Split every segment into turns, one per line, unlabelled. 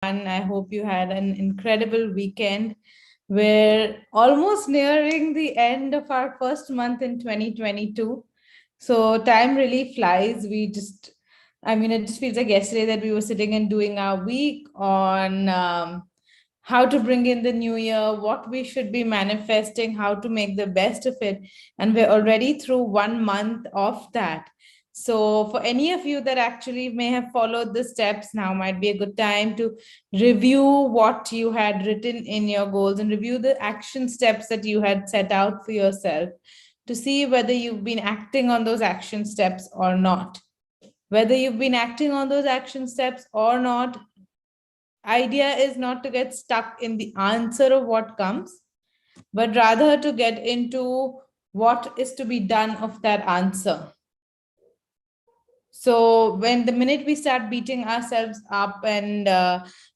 I hope you had an incredible weekend. We're almost nearing the end of our first month in 2022. So time really flies. It just feels like yesterday that we were sitting and doing our week on how to bring in the new year, what we should be manifesting, how to make the best of it. And we're already through 1 month of that. So, for any of you that actually may have followed the steps, now might be a good time to review what you had written in your goals and review the action steps that you had set out for yourself to see whether you've been acting on those action steps or not. Whether you've been acting on those action steps or not, idea is not to get stuck in the answer of what comes, but rather to get into what is to be done of that answer. So when the minute we start beating ourselves up and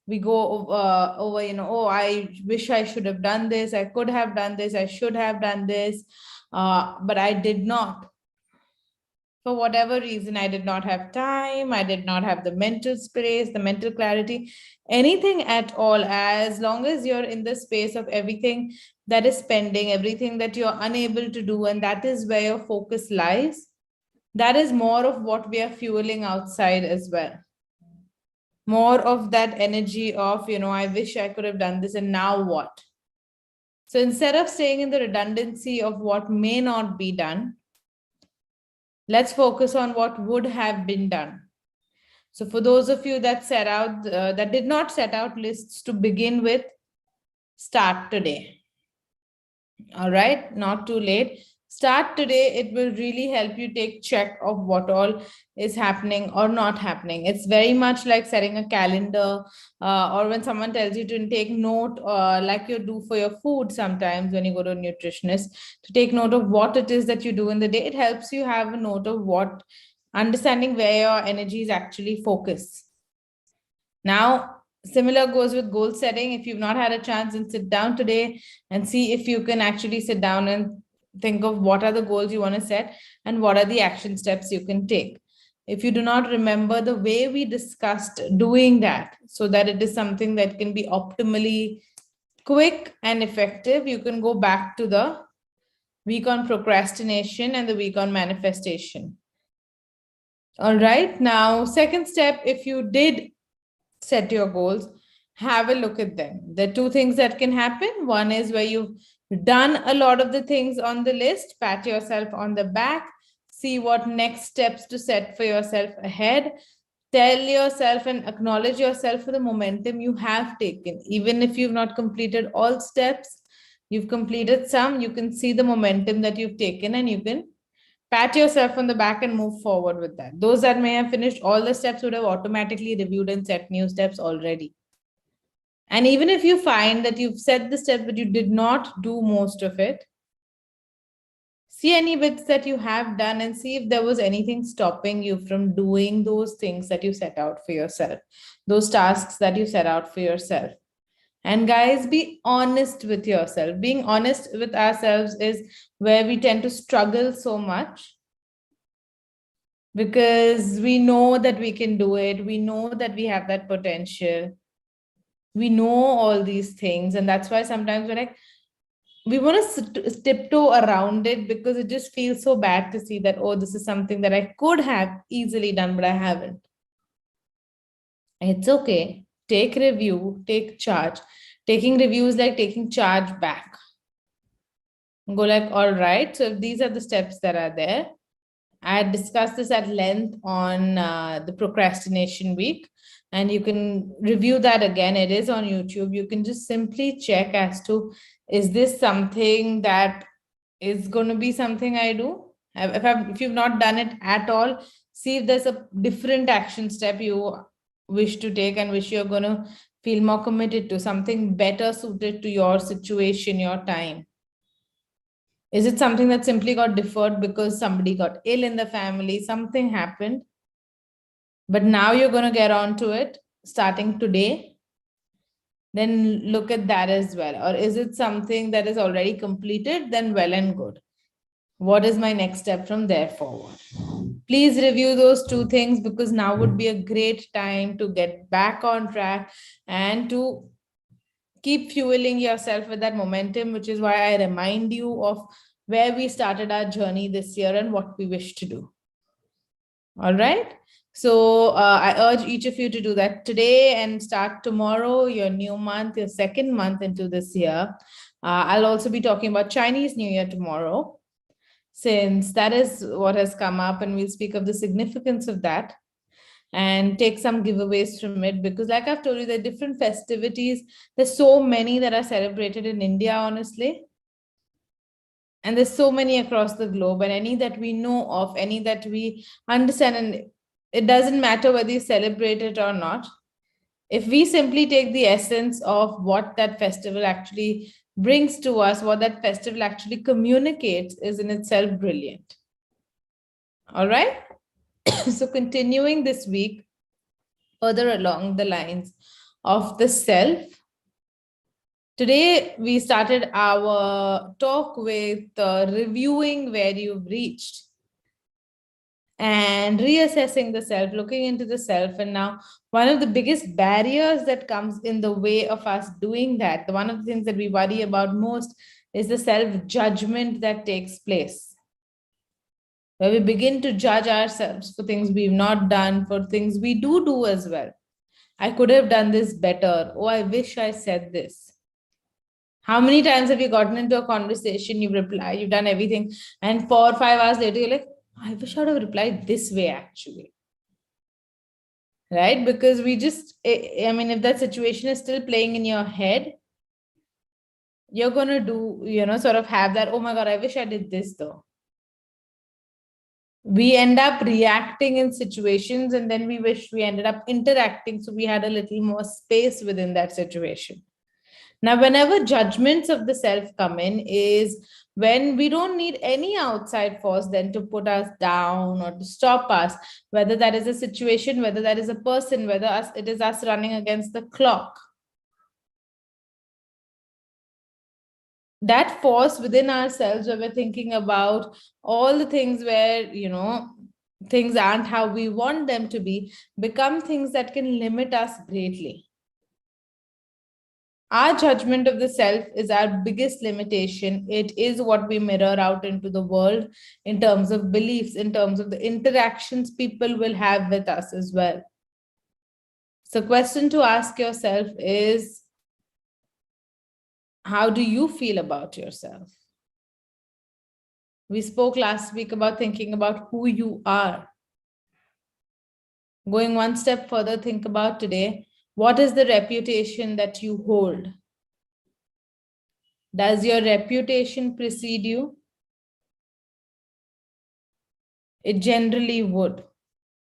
we go over, oh, I wish I should have done this, I could have done this, I should have done this, but I did not. For whatever reason, I did not have time, I did not have the mental space, the mental clarity, anything at all. As long as you're in the space of everything that is pending, everything that you're unable to do, and that is where your focus lies, that is more of what we are fueling outside as well. More of that energy of, I wish I could have done this, and now what? So instead of staying in the redundancy of what may not be done, let's focus on what would have been done. So for those of you that that did not set out lists to begin with, start today. All right, not too late. Start today. It will really help you take check of what all is happening or not happening. It's very much like setting a calendar or when someone tells you to take note, like you do for your food sometimes when you go to a nutritionist, to take note of what it is that you do in the day. It helps you have a note of what, understanding where your energy is actually focused. Now, similar goes with goal setting. If you've not had a chance, and sit down today and see if you can actually sit down and think of what are the goals you want to set and what are the action steps you can take. If you do not remember the way we discussed doing that, so that it is something that can be optimally quick and effective, you can go back to the week on procrastination and the week on manifestation. All right. Now, second step, if you did set your goals, have a look at them. There are two things that can happen. One is where you've done a lot of the things on the list, pat yourself on the back, see what next steps to set for yourself ahead. Tell yourself and acknowledge yourself for the momentum you have taken. Even if you've not completed all steps, you've completed some, you can see the momentum that you've taken and you can pat yourself on the back and move forward with that. Those that may have finished all the steps would have automatically reviewed and set new steps already. And even if you find that you've set the step, but you did not do most of it, see any bits that you have done and see if there was anything stopping you from doing those things that you set out for yourself, those tasks that you set out for yourself. And guys, be honest with yourself. Being honest with ourselves is where we tend to struggle so much, because we know that we can do it. We know that we have that potential. We know all these things. And that's why sometimes we're like, we want to tiptoe around it because it just feels so bad to see that, oh, this is something that I could have easily done, but I haven't. It's okay. Take review, take charge. Taking review is like taking charge back. Go like, all right, so if these are the steps that are there. I had discussed this at length on the procrastination week, and you can review that again. It is on YouTube. You can just simply check as to, is this something that is going to be something I do? If you've not done it at all, see if there's a different action step you wish to take and which you're going to feel more committed to, something better suited to your situation, your time. Is it something that simply got deferred because somebody got ill in the family, something happened, but now you're going to get onto it starting today? Then look at that as well. Or is it something that is already completed? Then well and good. What is my next step from there forward? Please review those two things, because now would be a great time to get back on track and to keep fueling yourself with that momentum, which is why I remind you of where we started our journey this year and what we wish to do. All right. So I urge each of you to do that today and start tomorrow, your new month, your second month into this year. I'll also be talking about Chinese New Year tomorrow, since that is what has come up, and we'll speak of the significance of that and take some giveaways from it, because like I've told you, there are different festivities. There's so many that are celebrated in India, honestly. And there's so many across the globe, and any that we know of, any that we understand, and it doesn't matter whether you celebrate it or not. If we simply take the essence of what that festival actually brings to us, what that festival actually communicates, is in itself brilliant. All right. So continuing this week, further along the lines of the self, today we started our talk with reviewing where you've reached and reassessing the self, looking into the self. And now one of the biggest barriers that comes in the way of us doing that, one of the things that we worry about most, is the self-judgment that takes place, where we begin to judge ourselves for things we've not done, for things we do as well. I could have done this better. Oh, I wish I said this. How many times have you gotten into a conversation, you've replied, you've done everything, and 4 or 5 hours later, you're like, I wish I would have replied this way, actually. Right? Because we just, I mean, if that situation is still playing in your head, you're going to do, sort of have that, oh my God, I wish I did this though. We end up reacting in situations, and then we wish we ended up interacting, so we had a little more space within that situation. Now, whenever judgments of the self come in, is when we don't need any outside force then to put us down or to stop us, whether that is a situation, whether that is a person, whether it is us running against the clock. That force within ourselves, where we're thinking about all the things where, things aren't how we want them to be, become things that can limit us greatly. Our judgment of the self is our biggest limitation. It is what we mirror out into the world in terms of beliefs, in terms of the interactions people will have with us as well. So, question to ask yourself is, how do you feel about yourself? We spoke last week about thinking about who you are. Going one step further, think about today, what is the reputation that you hold? Does your reputation precede you? It generally would.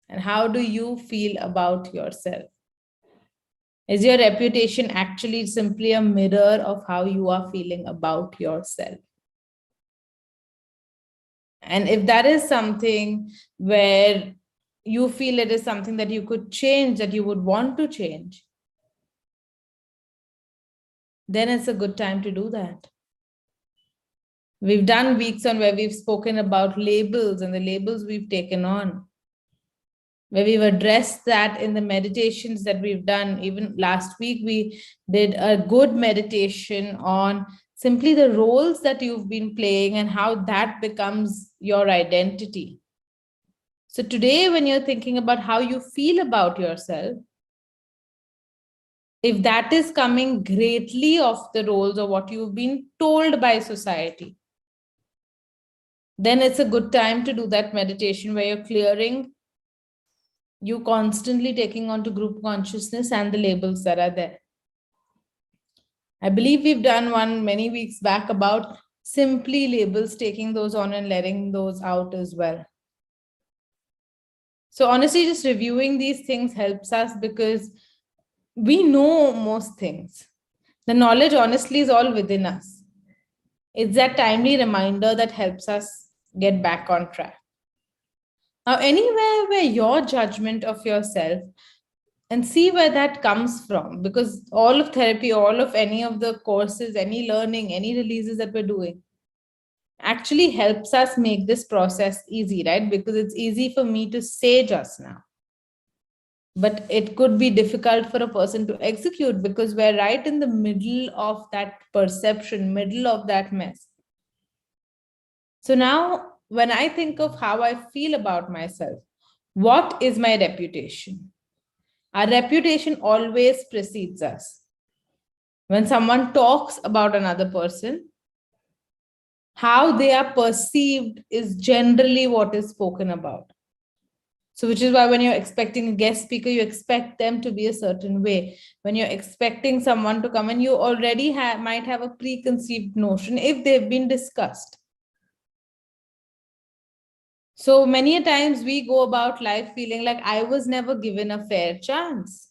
And how do you feel about yourself? Is your reputation actually simply a mirror of how you are feeling about yourself? And if that is something where you feel it is something that you could change, that you would want to change, then it's a good time to do that. We've done weeks on where we've spoken about labels and the labels we've taken on, where we've addressed that in the meditations that we've done. Even last week, we did a good meditation on simply the roles that you've been playing and how that becomes your identity. So today, when you're thinking about how you feel about yourself, if that is coming greatly off the roles of what you've been told by society, then it's a good time to do that meditation where you're clearing, you constantly taking on to group consciousness and the labels that are there. I believe we've done one many weeks back about simply labels, taking those on and letting those out as well. So honestly, just reviewing these things helps us, because we know most things. The knowledge honestly is all within us. It's that timely reminder that helps us get back on track. Now, anywhere where your judgment of yourself, and see where that comes from, because all of therapy, all of any of the courses, any learning, any releases that we're doing, actually helps us make this process easy, right? Because it's easy for me to say just now, but it could be difficult for a person to execute because we're right in the middle of that perception, middle of that mess. So now, when I think of how I feel about myself, what is my reputation? Our reputation always precedes us. When someone talks about another person, how they are perceived is generally what is spoken about. So, which is why when you're expecting a guest speaker, you expect them to be a certain way. When you're expecting someone to come in, you already might have a preconceived notion if they've been discussed. So many a times we go about life feeling like I was never given a fair chance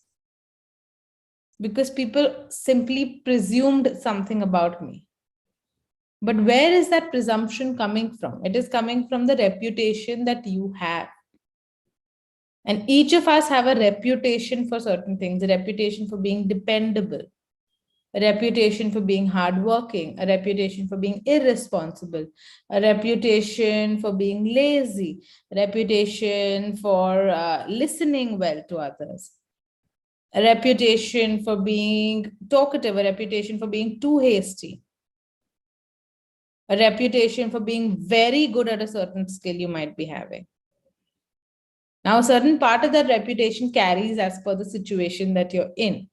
because people simply presumed something about me. But where is that presumption coming from? It is coming from the reputation that you have. And each of us have a reputation for certain things, a reputation for being dependable, a reputation for being hardworking, a reputation for being irresponsible, a reputation for being lazy, a reputation for listening well to others, a reputation for being talkative, a reputation for being too hasty, a reputation for being very good at a certain skill you might be having. Now, a certain part of that reputation carries as per the situation that you're in.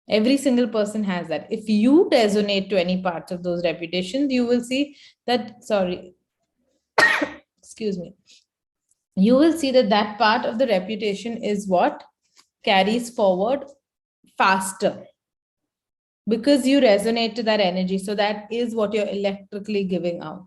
Every single person has that. If you resonate to any parts of those reputations, you will see that, sorry, excuse me, you will see that that part of the reputation is what carries forward faster because you resonate to that energy. So that is what you're electrically giving out.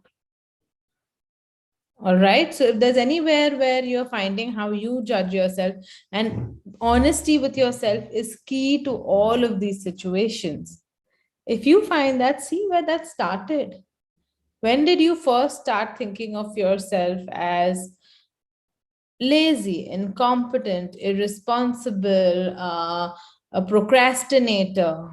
All right. So if there's anywhere where you're finding how you judge yourself, and honesty with yourself is key to all of these situations. If you find that, see where that started. When did you first start thinking of yourself as lazy, incompetent, irresponsible, a procrastinator?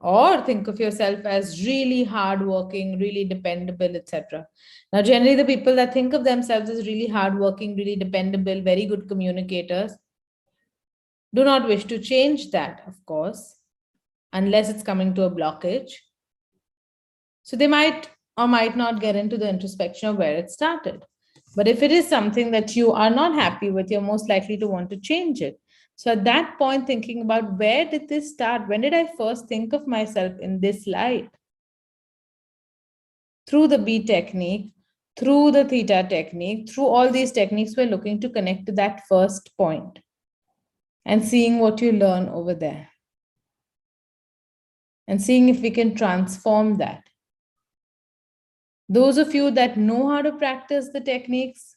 Or think of yourself as really hardworking, really dependable, etc. Now, generally, the people that think of themselves as really hardworking, really dependable, very good communicators do not wish to change that, of course, unless it's coming to a blockage. So they might or might not get into the introspection of where it started. But if it is something that you are not happy with, you're most likely to want to change it. So at that point, thinking about where did this start? When did I first think of myself in this light? Through the B technique, through the theta technique, through all these techniques, we're looking to connect to that first point and seeing what you learn over there. And seeing if we can transform that. Those of you that know how to practice the techniques,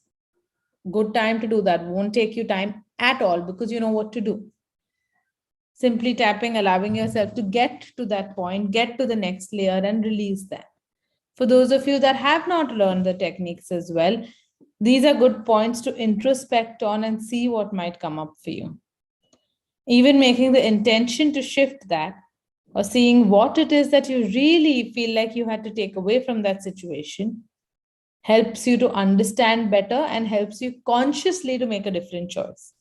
good time to do that. Won't take you time at all because you know what to do. Simply tapping, allowing yourself to get to that point, get to the next layer and release that. For those of you that have not learned the techniques as well, these are good points to introspect on and see what might come up for you. Even making the intention to shift that or seeing what it is that you really feel like you had to take away from that situation helps you to understand better and helps you consciously to make a different choice.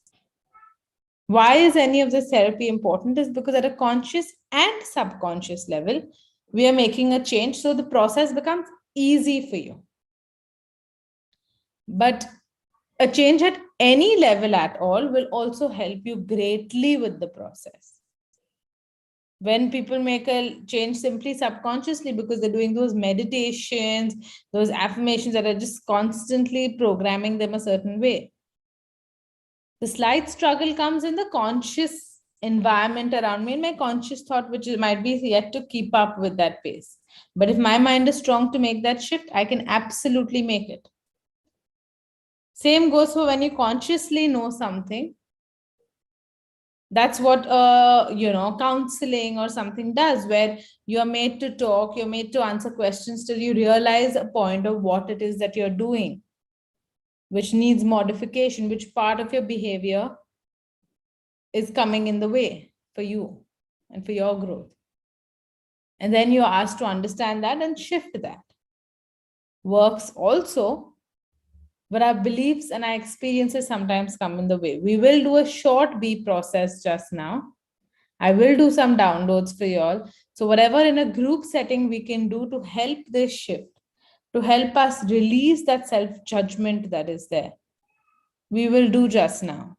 Why is any of this therapy important? Is because at a conscious and subconscious level, we are making a change. So the process becomes easy for you. But a change at any level at all will also help you greatly with the process. When people make a change simply subconsciously because they're doing those meditations, those affirmations that are just constantly programming them a certain way. The slight struggle comes in the conscious environment around me and my conscious thought, which might be yet to keep up with that pace. But if my mind is strong to make that shift, I can absolutely make it. Same goes for when you consciously know something. That's what counseling or something does, where you're made to talk, you're made to answer questions till you realize a point of what it is that you're doing, which needs modification, which part of your behavior is coming in the way for you and for your growth. And then you're asked to understand that and shift that. Works also, but our beliefs and our experiences sometimes come in the way. We will do a short B process just now. I will do some downloads for you all. So whatever in a group setting we can do to help this shift, to help us release that self-judgment that is there, we will do just now.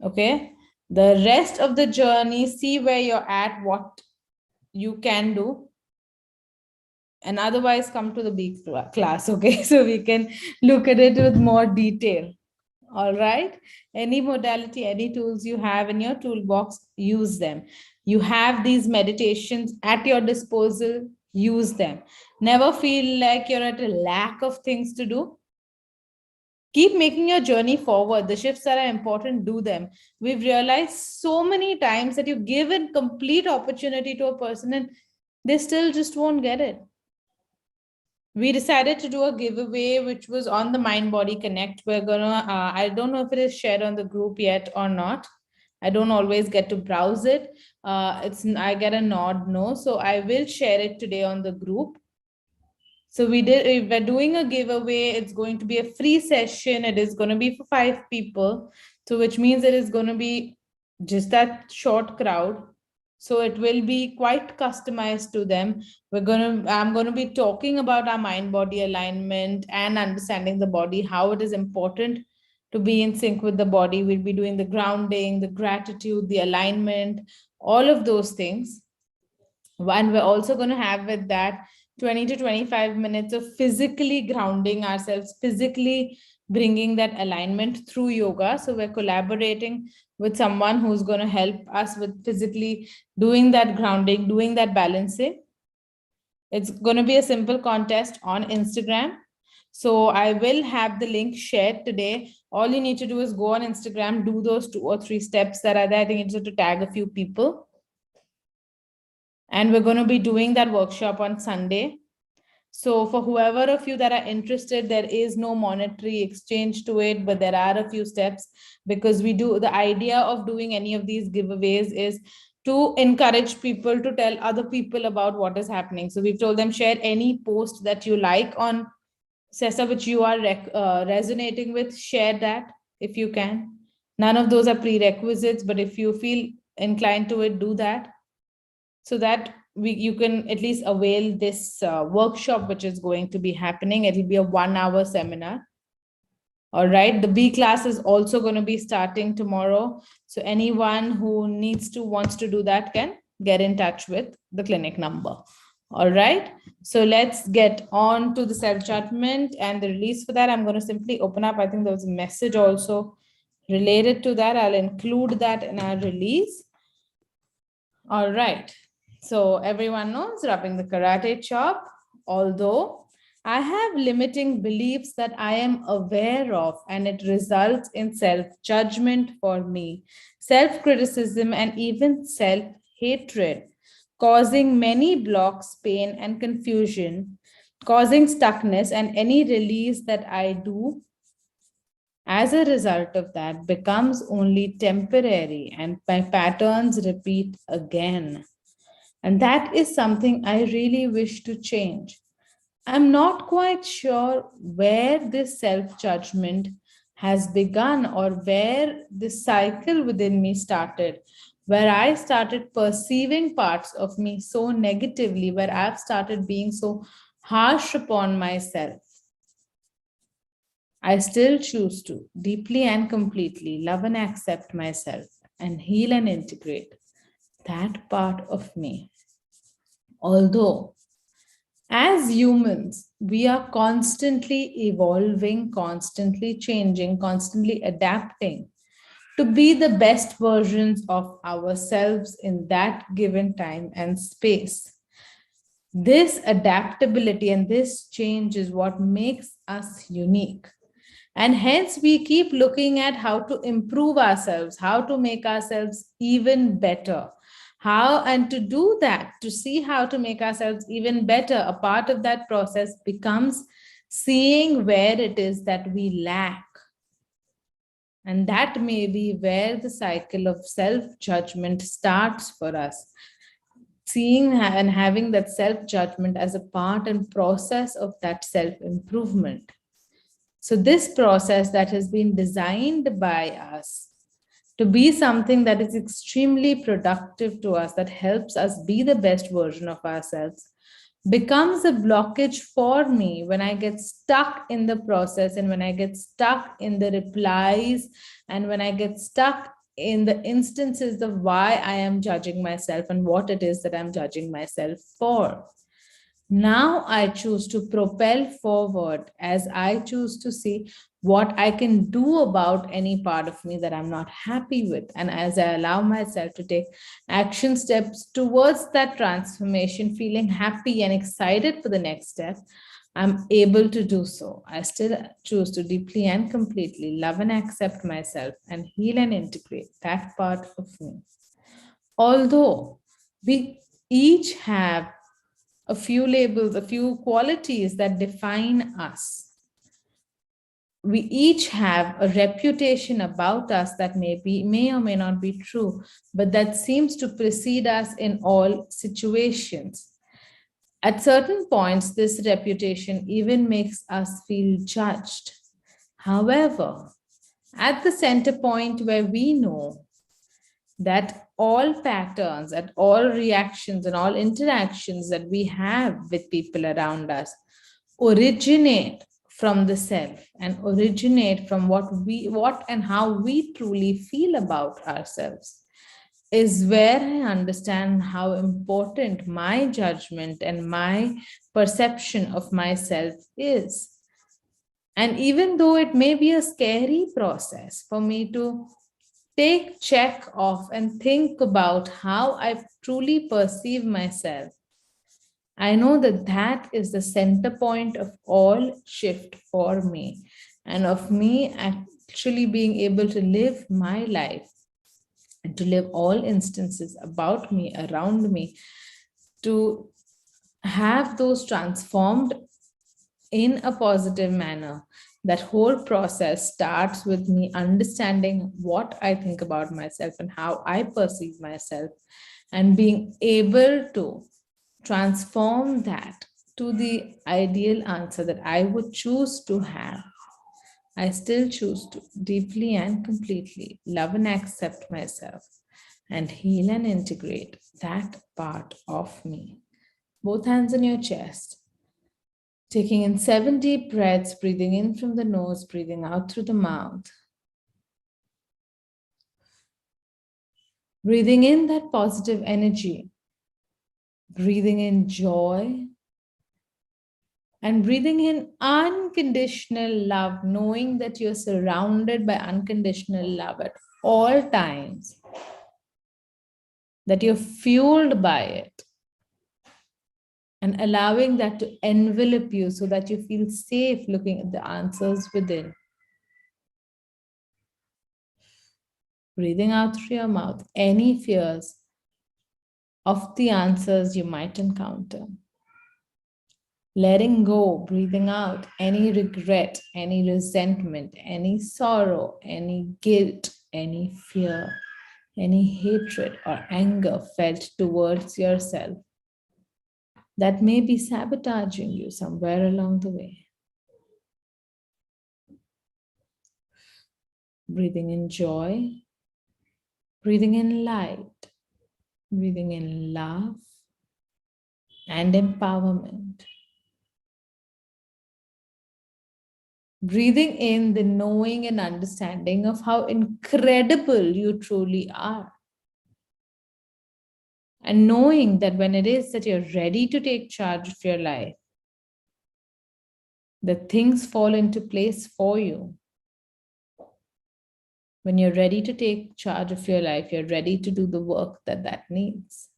Okay? The rest of the journey, see where you're at, what you can do, and otherwise come to the B class, okay? So we can look at it with more detail. All right. Any modality, any tools you have in your toolbox, use them. You have these meditations at your disposal, use them. Never feel like you're at a lack of things to do. Keep making your journey forward. The shifts that are important, do them. We've realized so many times that you give a complete opportunity to a person and they still just won't get it. We decided to do a giveaway which was on the Mind Body Connect. We're gonna I don't know if it is shared on the group yet or not. I don't always get to browse it. I get a nod no, so I will share it today on the group. So we're doing a giveaway. It's going to be a free session. It is going to be for 5 people, so which means it is going to be just that short crowd. So it will be quite customized to them. I'm going to be talking about our mind body alignment and understanding the body, how it is important to be in sync with the body. We'll be doing the grounding, the gratitude, the alignment, all of those things. And we're also going to have with that 20 to 25 minutes of physically grounding ourselves, physically bringing that alignment through yoga. So we're collaborating with someone who's going to help us with physically doing that grounding, doing that balancing. It's going to be a simple contest on Instagram. So I will have the link shared today. All you need to do is go on Instagram, do those 2 or 3 steps that are there. I think it's just to tag a few people. And we're going to be doing that workshop on Sunday. So for whoever of you that are interested, there is no monetary exchange to it, but there are a few steps, because the idea of doing any of these giveaways is to encourage people to tell other people about what is happening. So we've told them, share any post that you like on Cesta, which you are resonating with, share that if you can. None of those are prerequisites, but if you feel inclined to it, do that, so that you can at least avail this workshop, which is going to be happening. It'll be a 1-hour seminar. All right. The B class is also going to be starting tomorrow. So anyone who wants to do that can get in touch with the clinic number. All right. So let's get on to the self-judgment and the release. For that, I'm going to simply open up. I think there was a message also related to that. I'll include that in our release. All right. So everyone knows, rubbing the karate chop. Although I have limiting beliefs that I am aware of, and it results in self-judgment for me, self-criticism, and even self-hatred, causing many blocks, pain, and confusion, causing stuckness, and any release that I do as a result of that becomes only temporary, and my patterns repeat again. And that is something I really wish to change. I'm not quite sure where this self-judgment has begun, or where this cycle within me started, where I started perceiving parts of me so negatively, where I've started being so harsh upon myself. I still choose to deeply and completely love and accept myself and heal and integrate that part of me. Although, as humans, we are constantly evolving, constantly changing, constantly adapting to be the best versions of ourselves in that given time and space. This adaptability and this change is what makes us unique. And hence, we keep looking at how to improve ourselves, how to make ourselves even better. And to do that, to see how to make ourselves even better, a part of that process becomes seeing where it is that we lack. And that may be where the cycle of self-judgment starts for us. seeing and having that self-judgment as a part and process of that self-improvement. So this process that has been designed by us to be something that is extremely productive to us, that helps us be the best version of ourselves, becomes a blockage for me when I get stuck in the process, and when I get stuck in the replies, and when I get stuck in the instances of why I am judging myself and what it is that I'm judging myself for. Now I choose to propel forward as I choose to see what I can do about any part of me that I'm not happy with. And as I allow myself to take action steps towards that transformation, feeling happy and excited for the next step, I'm able to do so. I still choose to deeply and completely love and accept myself and heal and integrate that part of me. Although we each have a few labels, a few qualities that define us. We each have a reputation about us that may or may not be true, but that seems to precede us in all situations. At certain points, this reputation even makes us feel judged. However, at the center point where we know that all patterns and all reactions and all interactions that we have with people around us originate from the self and originate from what and how we truly feel about ourselves, is where I understand how important my judgment and my perception of myself is. And even though it may be a scary process for me to take check of and think about how I truly perceive myself, I know that that is the center point of all shift for me, and of me actually being able to live my life and to live all instances about me, around me, to have those transformed in a positive manner. That whole process starts with me understanding what I think about myself and how I perceive myself, and being able to transform that to the ideal answer that I would choose to have. I still choose to deeply and completely love and accept myself and heal and integrate that part of me. Both hands on your chest. Taking in 7 deep breaths, breathing in from the nose, breathing out through the mouth. Breathing in that positive energy, breathing in joy, and breathing in unconditional love, knowing that you're surrounded by unconditional love at all times, that you're fueled by it, and allowing that to envelop you so that you feel safe looking at the answers within. Breathing out through your mouth any fears of the answers you might encounter. Letting go, breathing out any regret, any resentment, any sorrow, any guilt, any fear, any hatred or anger felt towards yourself that may be sabotaging you somewhere along the way. Breathing in joy, breathing in light, breathing in love and empowerment. Breathing in the knowing and understanding of how incredible you truly are. And knowing that when it is that you're ready to take charge of your life, that things fall into place for you. When you're ready to take charge of your life, you're ready to do the work that needs.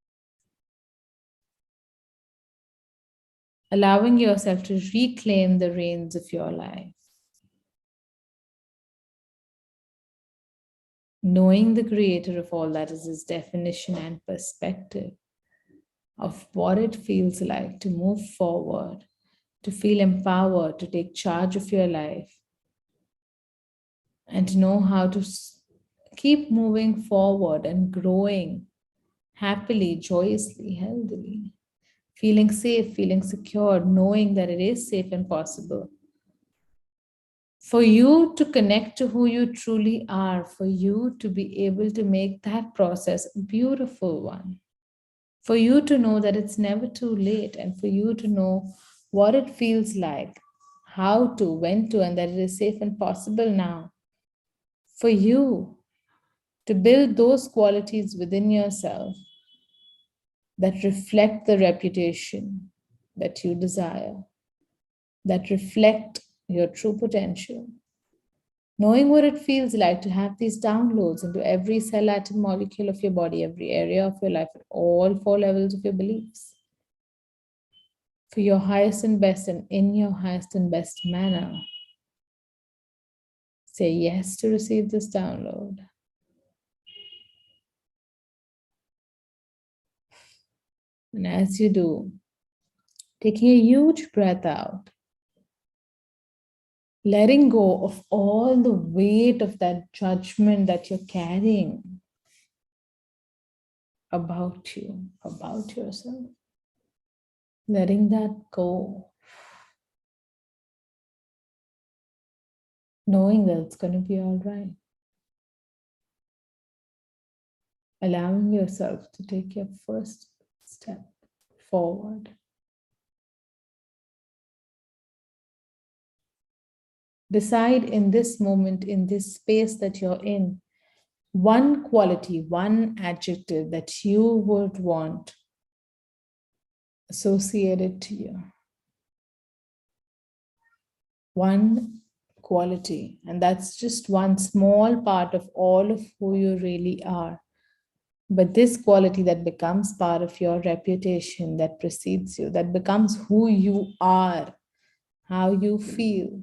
Allowing yourself to reclaim the reins of your life. Knowing the creator of all that is his definition and perspective of what it feels like to move forward, to feel empowered, to take charge of your life, and to know how to keep moving forward and growing happily, joyously, healthily, feeling safe, feeling secure, knowing that it is safe and possible. For you to connect to who you truly are, for you to be able to make that process a beautiful one, for you to know that it's never too late, and for you to know what it feels like, how to, when to, and that it is safe and possible now. For you to build those qualities within yourself that reflect the reputation that you desire, that reflect your true potential. Knowing what it feels like to have these downloads into every cell, atom, molecule of your body, every area of your life, at all four levels of your beliefs. For your highest and best, and in your highest and best manner. Say yes to receive this download. And as you do, taking a huge breath out, letting go of all the weight of that judgment that you're carrying about you, about yourself. Letting that go. Knowing that it's going to be all right. Allowing yourself to take your first step forward. Decide in this moment, in this space that you're in, one quality, one adjective that you would want associated to you. One quality, and that's just one small part of all of who you really are. But this quality that becomes part of your reputation, that precedes you, that becomes who you are, how you feel,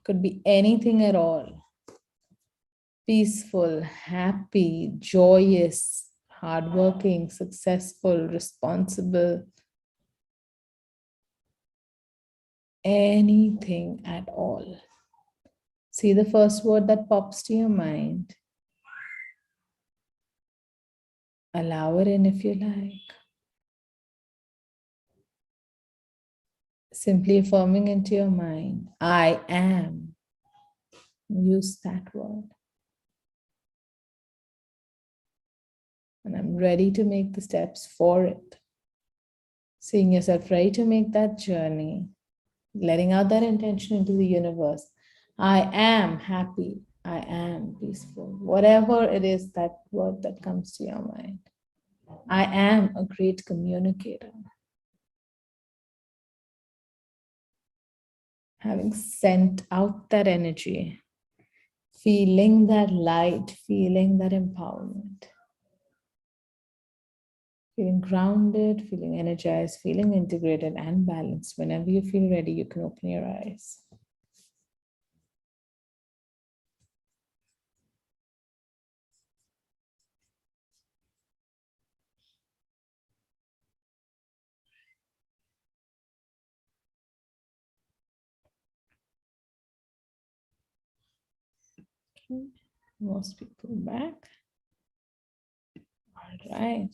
could be anything at all. Peaceful, happy, joyous, hardworking, successful, responsible, anything at all. See the first word that pops to your mind. Allow it in if you like. Simply affirming into your mind, I am. Use that word. And I'm ready to make the steps for it. Seeing yourself ready to make that journey, letting out that intention into the universe. I am happy. I am peaceful. Whatever it is, that word that comes to your mind. I am a great communicator. Having sent out that energy, feeling that light, feeling that empowerment. Feeling grounded, feeling energized, feeling integrated and balanced. Whenever you feel ready, you can open your eyes. Okay. Most people back. All right.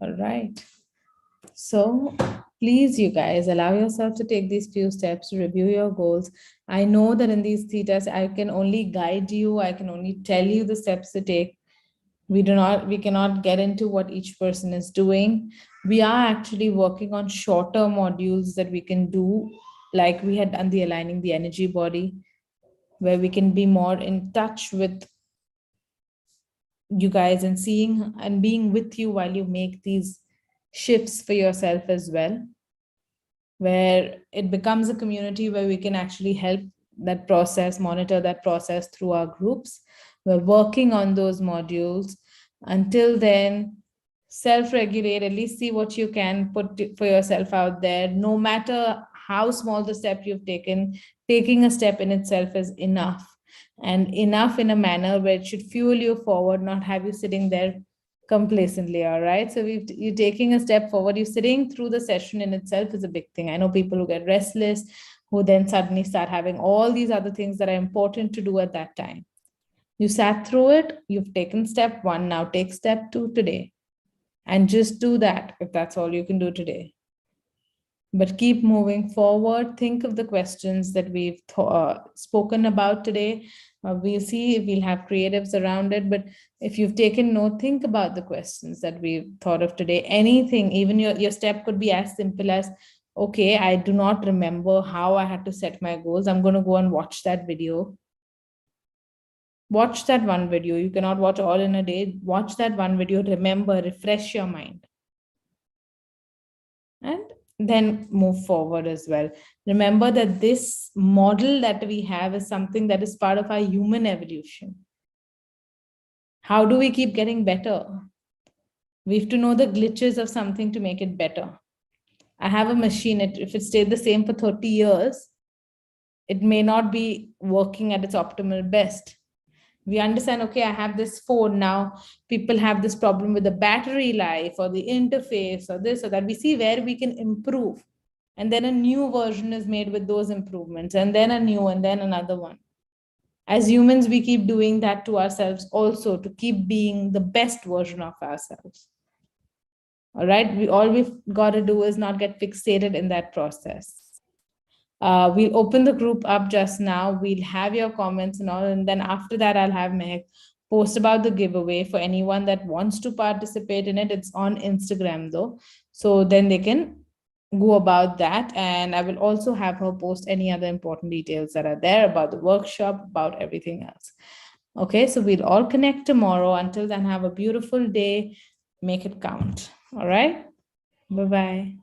All right. So please, you guys, allow yourself to take these few steps to review your goals. I know that in these thetas, I can only guide you. I can only tell you the steps to take. We cannot get into what each person is doing. We are actually working on shorter modules that we can do, like we had done the aligning the energy body, where we can be more in touch with you guys and seeing and being with you while you make these shifts for yourself as well, where it becomes a community where we can actually help that process, monitor that process through our groups. We're working on those modules. Until then, self-regulate, at least see what you can put for yourself out there. No matter how small the step you've taken, taking a step in itself is enough, and enough in a manner where it should fuel you forward, not have you sitting there complacently. All right, so you're taking a step forward. You sitting through the session in itself is a big thing. I know people who get restless, who then suddenly start having all these other things that are important to do at that time. You sat through it, you've taken step 1, now take step 2 today. And just do that if that's all you can do today. But keep moving forward. Think of the questions that we've spoken about today. We'll see if we'll have creatives around it. But if you've taken note, think about the questions that we've thought of today. Anything, even your step could be as simple as, okay, I do not remember how I had to set my goals. I'm going to go and watch that video. Watch that one video. You cannot watch all in a day. Watch that one video. Remember, refresh your mind. And then move forward as well. Remember that this model that we have is something that is part of our human evolution. How do we keep getting better? We have to know the glitches of something to make it better. I have a machine, if it stayed the same for 30 years, it may not be working at its optimal best. We understand, okay, I have this phone now, people have this problem with the battery life or the interface or this or that. We see where we can improve. And then a new version is made with those improvements, and then a new, and then another one. As humans, we keep doing that to ourselves also, to keep being the best version of ourselves. All right, all we've got to do is not get fixated in that process. We'll open the group up just now. We'll have your comments and all. And then after that, I'll have Mehak post about the giveaway for anyone that wants to participate in it. It's on Instagram though. So then they can go about that. And I will also have her post any other important details that are there about the workshop, about everything else. Okay, so we'll all connect tomorrow. Until then, have a beautiful day. Make it count. All right. Bye-bye.